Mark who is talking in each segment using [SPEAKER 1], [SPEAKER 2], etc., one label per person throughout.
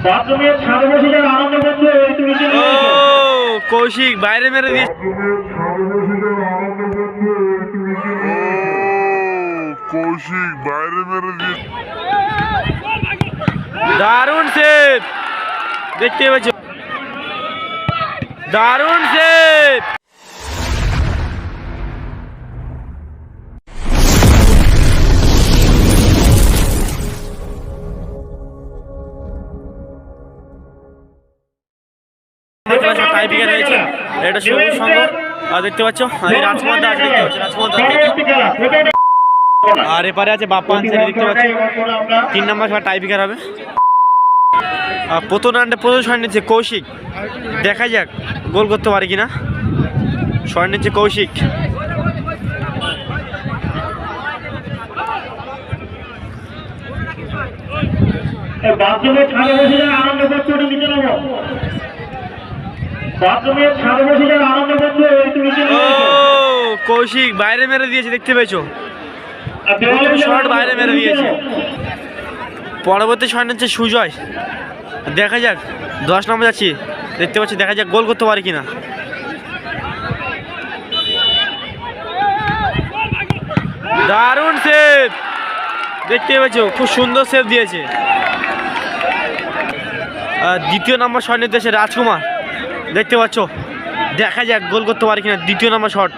[SPEAKER 1] বাথরুমের ছাদে বসে যারা আনন্দ করছে একটু নিচে
[SPEAKER 2] ও কৌশিক বাইরে মেরে দিয়েছে।
[SPEAKER 3] কৌশিক বাইরে মেরে দিয়েছে।
[SPEAKER 2] দারুণ সেভ দেখতে পাচ্ছ, দারুণ সেভ। টাইপিকার রয়েছে এটা সবুজ সঙ্গ দেখতে পাচ্ছ, এই রাজকুমার আছে দেখতে পাচ্ছ, রাজকুমার আর এপারে আছে বাপ্পা আনসারি দেখতে পাচ্ছ। 3 নম্বর খেলা টাইপিকার হবে। প্রথম রাউন্ডে প্রথম শট নিচ্ছে কৌশিক, দেখা যাক গোল করতে পারে কিনা। শট নিচ্ছে কৌশিক,
[SPEAKER 1] বাথরুমের ছাদে বসে যারা আনন্দ করছে ওটা নিচে নামো। বাথরুমের ছাদে বসে যারা আনন্দ করছে একটু নিচে
[SPEAKER 2] ও কৌশিক বাইরে মেরে দিয়েছে দেখতে পেয়েছো, শট বাইরে মেরে দিয়েছে। পরবর্তী শট নিচ্ছে সুজয়, দেখা যাক 10 নম্বর যাচ্ছি দেখতে পাচ্ছি, দেখা যাক গোল করতে পারে কিনা। দারুণ সেভ দেখতে পেয়েছো, খুব সুন্দর সেভ দিয়েছে। দ্বিতীয় নম্বর শট নিতেছে রাজকুমার, দেখতে পাচ্ছ, দেখা যাক গোল করতে পারে কিনা। দ্বিতীয় নম্বর শট,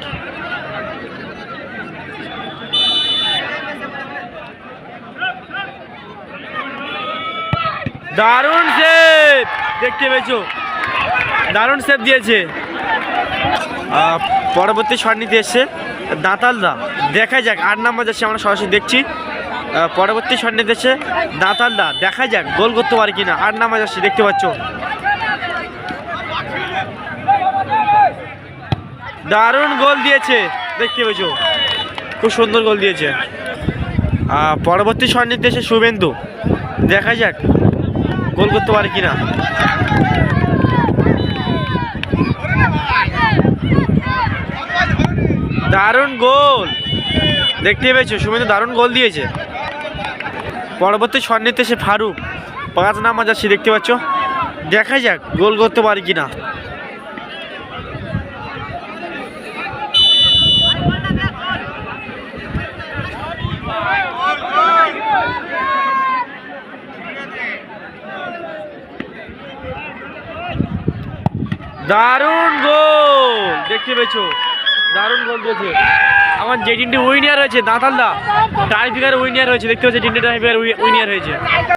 [SPEAKER 2] দারুণ সেভ দেখতে পেয়েছো, দারুণ সেভ দিয়েছে। পরবর্তী শট নিতে এসছে দাঁতালদা, দেখা যাক 8 নম্বর যাচ্ছে, আমরা সরাসরি দেখছি। পরবর্তী শট নিতে এসছে দাঁতালদা, দেখা যাক গোল করতে পারে কিনা। 8 নম্বর যাচ্ছে দেখতে পাচ্ছ, দারুণ গোল দিয়েছে দেখতে পেয়েছো, খুব সুন্দর গোল দিয়েছে। পরবর্তী শট নিতে এসে শুভেন্দু, দেখা যাক গোল করতে পারে কিনা। দারুণ গোল দেখতে পেয়েছো, শুভেন্দু দারুণ গোল দিয়েছে। পরবর্তী শট নিতে এসে ফারুক, 5 নম্বর যাচ্ছি দেখতে পাচ্ছ, দেখা যাক গোল করতে পারে কিনা। দারুণ গোল দেখতে পেয়েছো, দারুণ গোল দিয়েছে। আমার যে টিমটি উইনার হয়েছে দাঁতালদা, টাইপিকার উইনার হয়েছে দেখতে পাচ্ছি, টিমটি টাইপিকার উইনার হয়েছে।